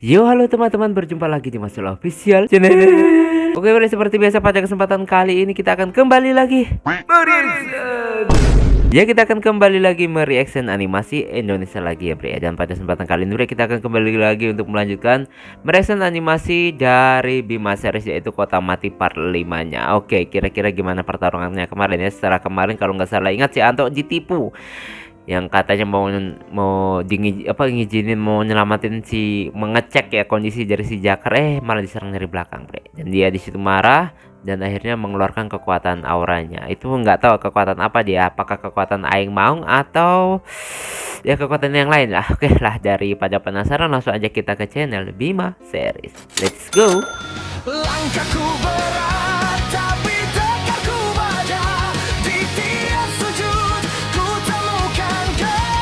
Yo, halo teman-teman, berjumpa lagi di Masul Official Channel. Oke, bre, seperti biasa pada kesempatan kali ini kita akan kembali lagi mereaction. Ya, kita akan kembali lagi mereaction animasi Indonesia lagi ya, bre. Dan pada kesempatan kali ini, bre, kita akan kembali lagi untuk melanjutkan mereaction animasi dari Bima series, yaitu Kota Mati part 5-nya. Oke, kira-kira gimana pertarungannya kemarin ya? Setelah kemarin kalau nggak salah ingat si Anto ditipu, yang katanya mau ngizinin mau nyelamatin mengecek ya kondisi dari si Jakar, malah diserang dari belakang, bre. Dan dia di situ marah dan akhirnya mengeluarkan kekuatan auranya. Itu nggak tahu kekuatan apa dia, apakah kekuatan Aing Maung atau ya kekuatan yang lain lah. Oke lah, daripada penasaran langsung aja kita ke channel Bima series. Let's go. Langkahku berat tapi tekadku baja. Di tiap sujud ku temukan kekuatan.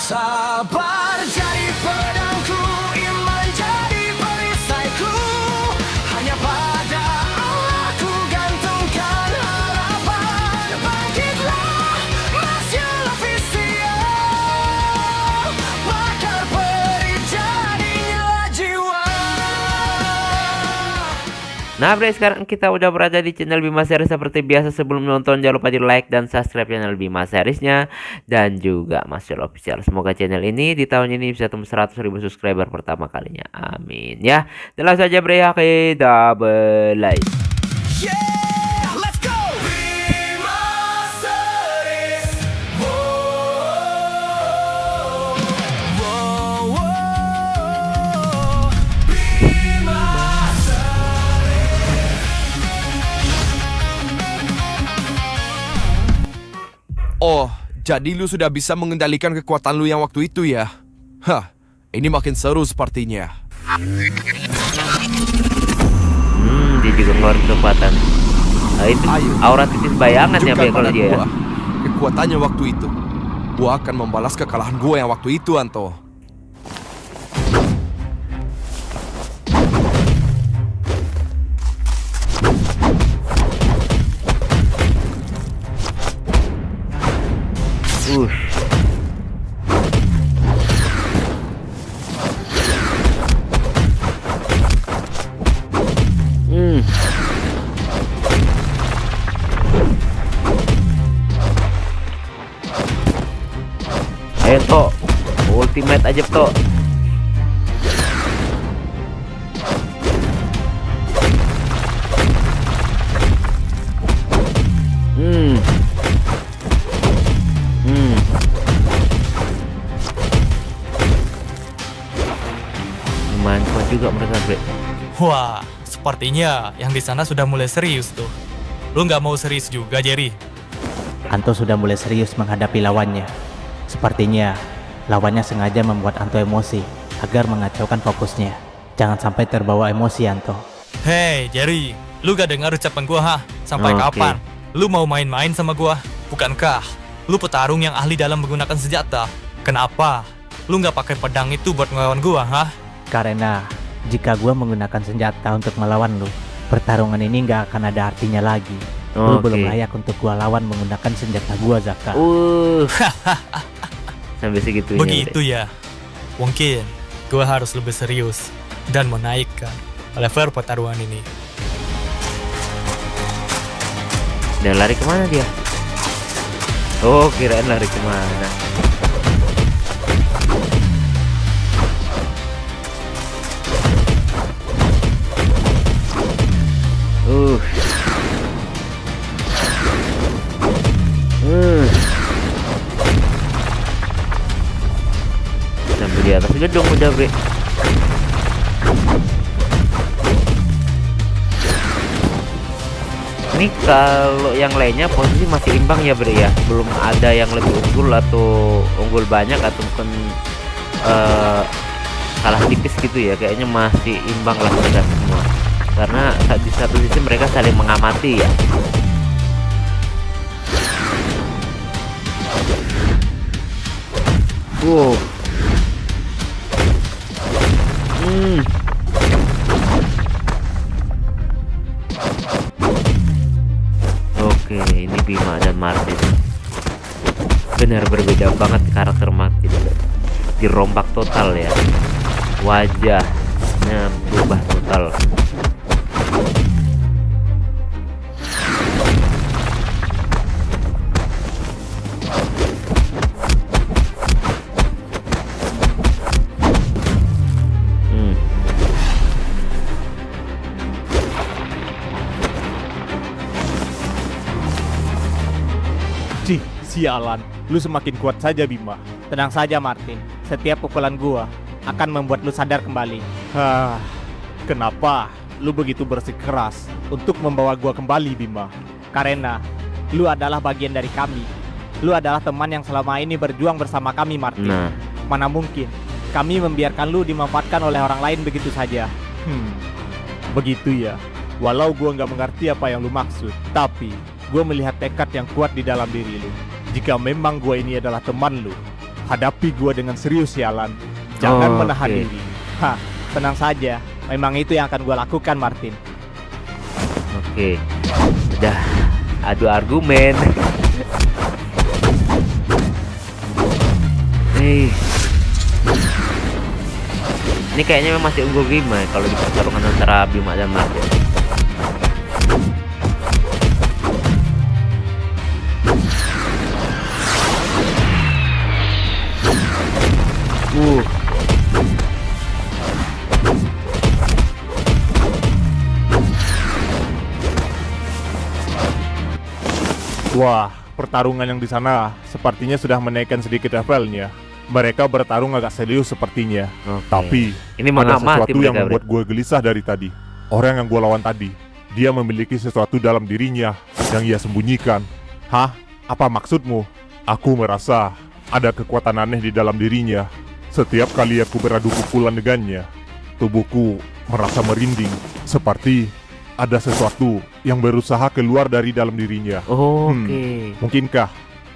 Sabar jadi pedangku, iman jadi perisaiku. Hanya pada Allah ku gantungkan harapan. Bangkitlah Masyul Official, bakar peri jadinya jiwa. Nah, bre, sekarang kita udah berada di channel Bima Series. Seperti biasa, sebelum nonton jangan lupa di like dan subscribe channel Bima Seriesnya dan juga Masyul Official. Semoga channel ini di tahun ini bisa tembus 100.000 subscriber pertama kalinya. Amin ya. Dan langsung aja, bre, oke, double like. Yeah, let's go. Bima Series. Whoa. Bima Oh, jadi lu sudah bisa mengendalikan kekuatan lu yang waktu itu ya? Hah, ini makin seru sepertinya. Dia juga ngeluarin kekuatan. Nah, itu Ayo, aura titis bayangan ya, bre, tunjukkan kalau pada dia ya. gua kekuatannya waktu itu. Gua akan membalas kekalahan gua yang waktu itu, Anto. Hmm. Ayo, Tok. Ultimate aja, Tok. Hmm. Lumayan kuat juga mereka, bre. Wah, sepertinya yang di sana sudah mulai serius tuh. Lu nggak mau serius juga, Jerry? Anto sudah mulai serius menghadapi lawannya. Sepertinya lawannya sengaja membuat Anto emosi agar mengacaukan fokusnya. Jangan sampai terbawa emosi, Anto. Hei, Jerry, lu gak dengar ucapan gua, ha? Sampai Oke. kapan? Lu mau main-main sama gua? Bukankah lu petarung yang ahli dalam menggunakan senjata? Kenapa lu nggak pakai pedang itu buat ngelawan gua, ha? Karena jika gua menggunakan senjata untuk melawan lu, pertarungan ini nggak akan ada artinya lagi. Lu Oke. belum layak untuk gua lawan menggunakan senjata gua, Zaka. Sampai segitunya, Begitu ya. Mungkin gua harus lebih serius dan menaikkan level pertarungan ini. Dan lari kemana dia? Oh, kirain lari kemana. Uh. Sampai di atas gedung udah, bre. Ini kalau yang lainnya posisi masih imbang ya, bre, ya. Belum ada yang lebih unggul atau unggul banyak ataupun kalah tipis gitu ya. Kayaknya masih imbang lah mereka semua. Karena di satu sisi mereka saling mengamati ya. Wow. Oke, ini Bima dan Martin. benar berbeda banget karakter Martin. Dirombak total ya. Wajahnya berubah total. Cih, sialan. Lu semakin kuat saja, Bima. Tenang saja Martin, setiap pukulan gua akan membuat lu sadar kembali. Kenapa lu begitu bersikeras untuk membawa gua kembali, Bima? Karena lu adalah bagian dari kami. Lu adalah teman yang selama ini berjuang bersama kami, Martin. Nah, Mana mungkin kami membiarkan lu dimanfaatkan oleh orang lain begitu saja. Begitu ya. Walau gua nggak mengerti apa yang lu maksud, tapi gua melihat tekad yang kuat di dalam diri lu. Jika memang gua ini adalah teman lu, hadapi gua dengan serius, sialan. Jangan Oh, menahan oke. diri. Tenang saja, memang itu yang akan gua lakukan, Martin. oke. Udah adu argumen. Ini kayaknya memang masih unggul Bima ya, kalau di pertarungan antara Bima dan Martin. Uh, Wah, pertarungan yang di sana sepertinya sudah menaikkan sedikit levelnya. Mereka bertarung agak serius sepertinya. oke. Tapi ini ada mengamati sesuatu yang mereka, membuat gue gelisah dari tadi. Orang yang gue lawan tadi, dia memiliki sesuatu dalam dirinya yang ia sembunyikan. Hah? Apa maksudmu? Aku merasa ada kekuatan aneh di dalam dirinya. Setiap kali aku beradu pukulan dengannya, tubuhku merasa merinding, seperti ada sesuatu yang berusaha keluar dari dalam dirinya. Oke. Mungkinkah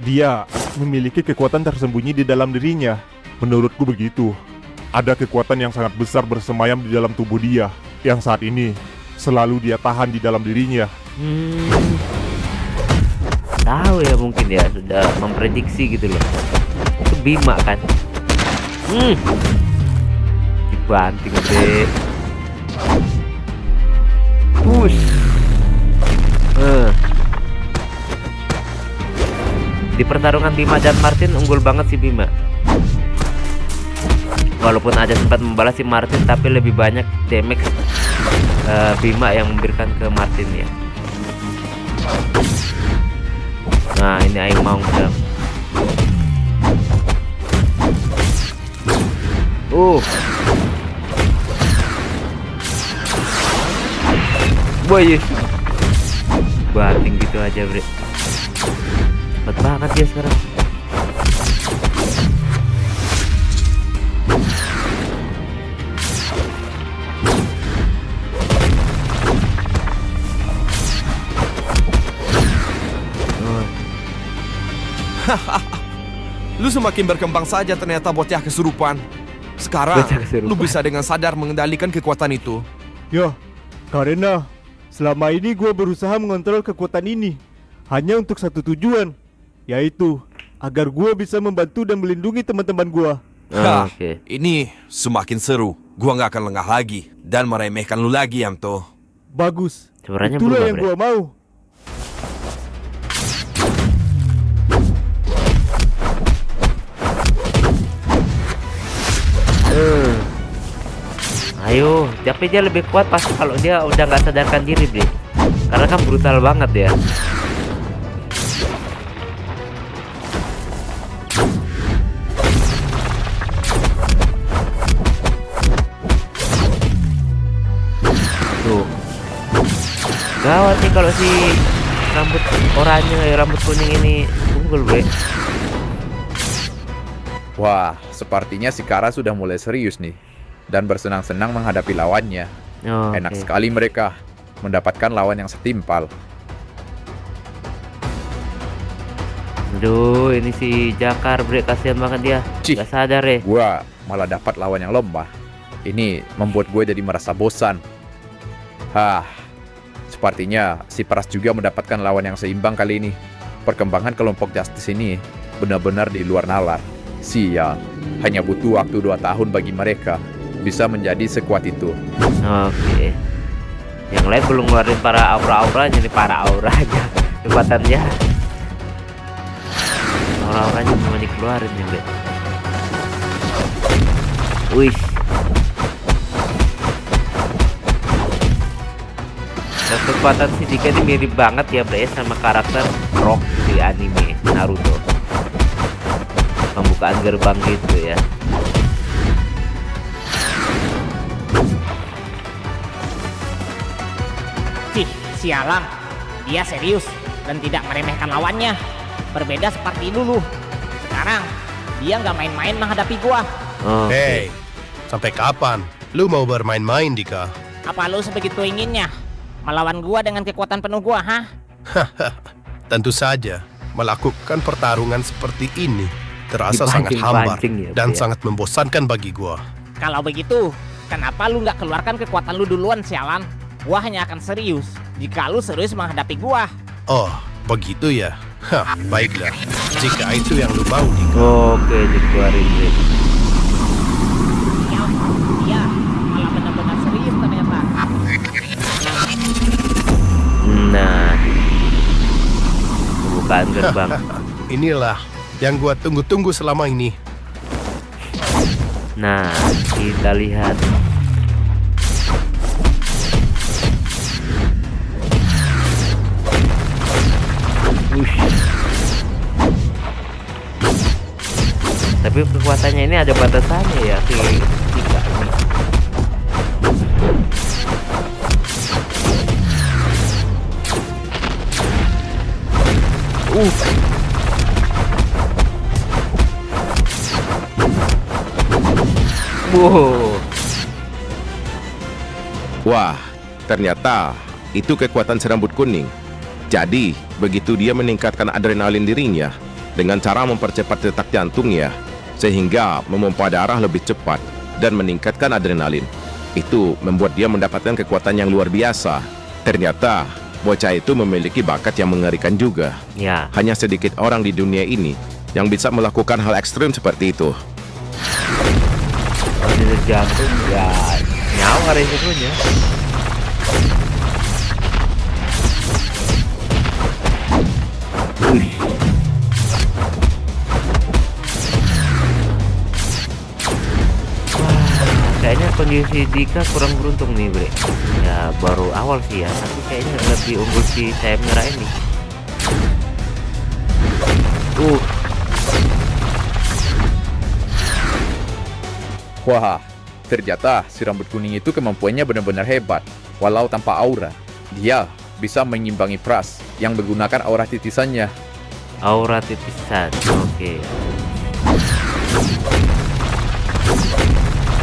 dia memiliki kekuatan tersembunyi di dalam dirinya? Menurutku begitu. Ada kekuatan yang sangat besar bersemayam di dalam tubuh dia, yang saat ini selalu dia tahan di dalam dirinya. Tahu ya, mungkin ya sudah memprediksi gitu loh. Itu Bima kan. Dibanting deh. Push. Di pertarungan Bima dan Martin unggul banget si Bima. Walaupun aja sempat membalas si Martin, tapi lebih banyak damage Bima yang memberikan ke Martin ya. Nah, ini Aing mau sedang. Boy, banting gitu aja, bre. Cepet banget dia sekarang. Lu semakin berkembang saja ternyata bocah kesurupan. Sekarang, Bocah kesurupan. lu bisa dengan sadar mengendalikan kekuatan itu. Ya, karena selama ini gue berusaha mengontrol kekuatan ini hanya untuk satu tujuan, yaitu agar gue bisa membantu dan melindungi teman-teman gue. Oke. Ini semakin seru. Gua nggak akan lengah lagi dan meremehkan lu lagi, Yamto. Bagus, Suaranya itulah berubah, yang bre. gue mau. Ayo, tapi dia lebih kuat pas kalau dia udah nggak sadarkan diri, bre. Karena kan brutal banget ya. Tuh. Gawat nih kalau si rambut oranye, rambut kuning ini unggul, bre. Wah, sepertinya si Kara sudah mulai serius nih dan bersenang-senang menghadapi lawannya. Oh, Enak oke. sekali mereka mendapatkan lawan yang setimpal. Aduh, ini si Jakar, bre, kasihan banget dia. Cih. Gak sadar ya. Gua malah dapat lawan yang lemah. Ini membuat gue jadi merasa bosan. Sepertinya si Pras juga mendapatkan lawan yang seimbang kali ini. Perkembangan kelompok Justice ini benar-benar di luar nalar. Sial, hanya butuh waktu 2 tahun bagi mereka bisa menjadi sekuat itu. Oke. Yang lain belum ngeluarin para aura-auranya nih, para auranya. Kekuatannya. Aura-auranya belum dikeluarin nih, Bre. Wih. Dan kekuatan si Dika ini mirip banget ya, Bre, sama karakter Rock di anime Naruto. Pembukaan gerbang gitu ya. Sialan, dia serius dan tidak meremehkan lawannya. Berbeda seperti dulu. Sekarang, dia nggak main-main menghadapi gua. Oke. Hei, sampai kapan lu mau bermain-main, Dika? Apa lu sebegitu inginnya? Melawan gua dengan kekuatan penuh gua, hah? Tentu saja, melakukan pertarungan seperti ini terasa sangat Dipancing-pancing hambar ya, dan Bro, ya. sangat membosankan bagi gua. Kalau begitu, kenapa lu nggak keluarkan kekuatan lu duluan, sialan? Gua hanya akan serius jika lu serius menghadapi gua. Oh, begitu ya? Hah, baiklah. Jika itu yang lu mau, Dika. Oke, dikeluarin, Bre. Dia malah benar-benar serius ternyata. Nah, pembukaan gerbang. Inilah yang gua tunggu-tunggu selama ini. Nah, kita lihat. Wush. Tapi kekuatannya ini ada batasannya ya, si Dika ini. Wow. Wah, ternyata itu kekuatan serambut kuning. Jadi, begitu dia meningkatkan adrenalin dirinya dengan cara mempercepat detak jantungnya sehingga memompa darah lebih cepat dan meningkatkan adrenalin. Itu membuat dia mendapatkan kekuatan yang luar biasa. Ternyata, bocah itu memiliki bakat yang mengerikan juga. Ya, Hanya sedikit orang di dunia ini yang bisa melakukan hal ekstrim seperti itu. kalau detak jantung ya nyawa resikonya. Wih. Wah, kayaknya kondisi Dika kurang beruntung nih, Bre. Ya baru awal sih ya, tapi kayaknya lebih unggul si sayap merah ini. Wah, ternyata si rambut kuning itu kemampuannya benar-benar hebat. Walau tanpa aura, dia bisa mengimbangi Pras yang menggunakan aura titisannya. Aura titisan. Oke.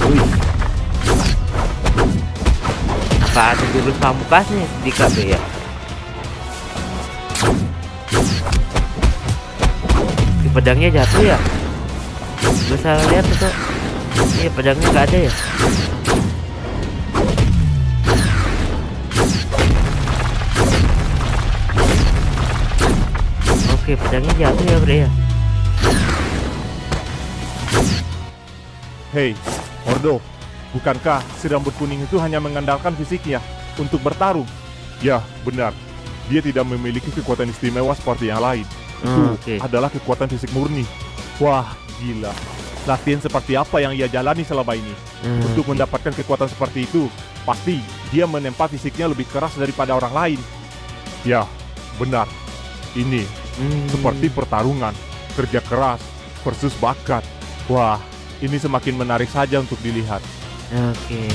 Wih. Apa ada jurus pamukasnya di KB ya? Di pedangnya jatuh ya? Gue salah lihat itu. Iya, pedangnya nggak ada ya? Oke, pedangnya jatuh ya, Bre ya? Hei, Ordo, bukankah si rambut kuning itu hanya mengandalkan fisiknya untuk bertarung? Ya, benar. Dia tidak memiliki kekuatan istimewa seperti yang lain. Itu Oke. adalah kekuatan fisik murni. Wah, gila. Latihan seperti apa yang ia jalani selama ini? Untuk mendapatkan kekuatan seperti itu, pasti dia menempa fisiknya lebih keras daripada orang lain. Ya, benar. Ini seperti pertarungan, kerja keras versus bakat. Wah, ini semakin menarik saja untuk dilihat. Oke.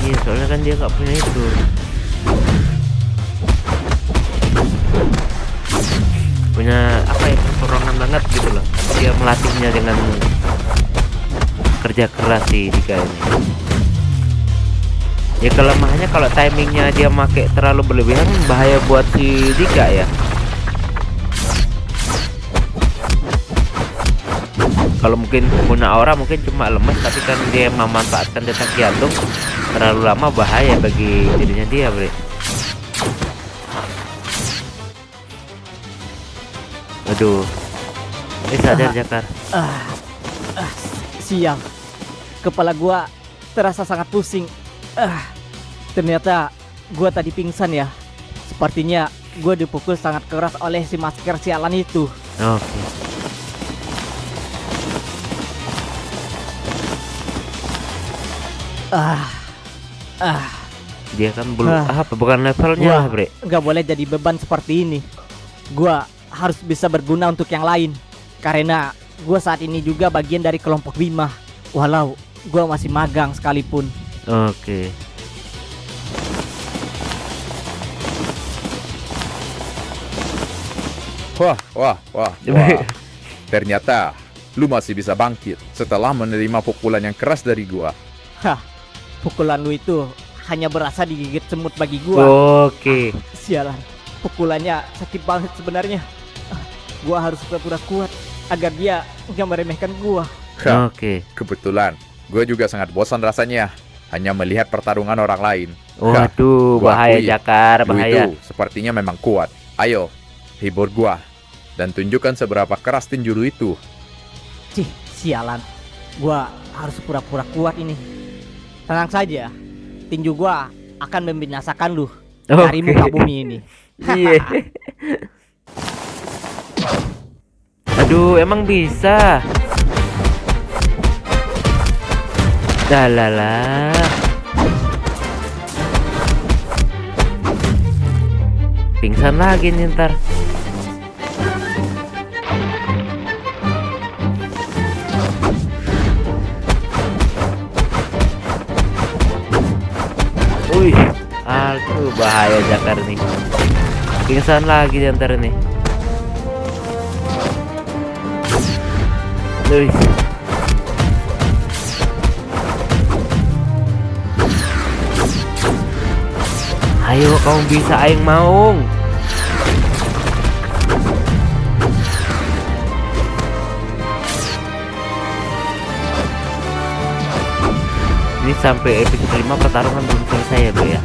Iya, soalnya kan dia nggak punya itu. Punya apa ya, perorangan banget gitu loh. Dia melatihnya dengan kerja keras sih Dika ini. Ya kelemahannya kalau timingnya dia make terlalu berlebihan bahaya buat si Dika ya. Kalau mungkin pengguna aura mungkin cuma lemes, tapi kan dia memanfaatkan detak jantung terlalu lama bahaya bagi dirinya dia, Bre. Aduh. Sadar Jakar. Sial. Kepala gua terasa sangat pusing. Ternyata gua tadi pingsan ya. Sepertinya gua dipukul sangat keras oleh si masker sialan itu. Oke. Dia kan belum bukan levelnya lah, Bre. Nggak boleh jadi beban seperti ini. Gua harus bisa berguna untuk yang lain. Karena gua saat ini juga bagian dari kelompok Bima. Walau gua masih magang sekalipun. Oke. Wah. Ternyata lu masih bisa bangkit setelah menerima pukulan yang keras dari gua. Pukulan lu itu hanya berasa digigit semut bagi gua. Oke. Sialan, pukulannya sakit banget sebenarnya. Gua harus pura-pura kuat agar dia nggak meremehkan gua. Oke. Kebetulan gua juga sangat bosan rasanya hanya melihat pertarungan orang lain. Waduh, Gua bahaya akui, Jakar, lu bahaya. itu sepertinya memang kuat. Ayo, hibur gua dan tunjukkan seberapa keras tinju lu itu. Cih, sialan. Gua harus pura-pura kuat ini. Tenang saja, tinju gua akan membinasakan lu dari muka bumi ini. Iya. Aduh, emang bisa. Dalala. Pingsan lagi nih ntar. Wih, aduh bahaya Jakar nih. Pingsan lagi di antara nih. Wih. Ayo kamu bisa, aing maung. Ini sampai episode 5 pertarungan belum selesai ya, Bro ya.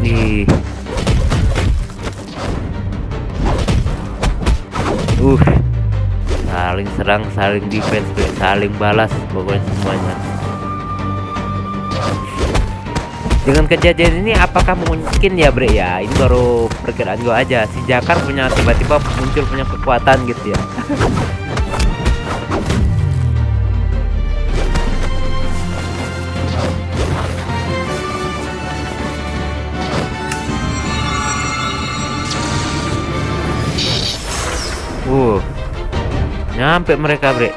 Nih. Saling serang, saling defense, Bre. Saling balas pokoknya semuanya. Dengan kejadian ini apakah mungkin ya, Bre ya? Ini baru perkiraan gua aja. Si Jakar punya tiba-tiba muncul punya kekuatan gitu ya. Nyampe mereka, Bre.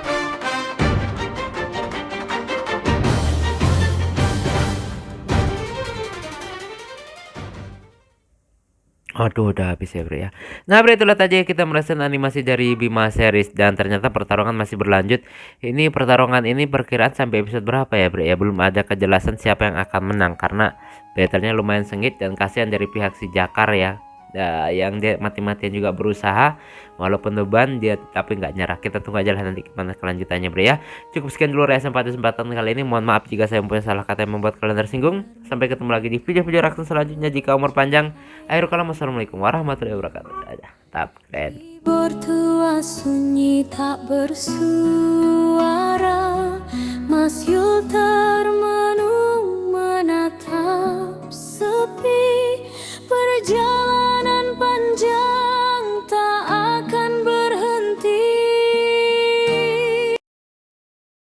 Aduh, udah habis ya, Bre ya. Nah, Bre, itulah tadi kita merasakan animasi dari Bima series dan ternyata pertarungan masih berlanjut. Ini pertarungan ini perkiraan sampai episode berapa ya, Bre ya? Belum ada kejelasan siapa yang akan menang karena battle-nya lumayan sengit dan kasihan dari pihak si Jakar ya. Yang dia mati-matian juga berusaha walaupun beban dia tapi nggak nyerah. Kita tunggu aja lah nanti gimana kelanjutannya, Bre ya. Cukup sekian dulu reaction pada kesempatan kali ini. Mohon maaf jika saya mempunyai salah kata yang membuat kalian tersinggung. Sampai ketemu lagi di video-video reaction selanjutnya jika umur panjang. Akhirul kalam, wassalamualaikum warahmatullahi wabarakatuh. Tetap keren. Bertua sunyi tak bersuara, Mas Yul termenung menatap sepi perjalanan.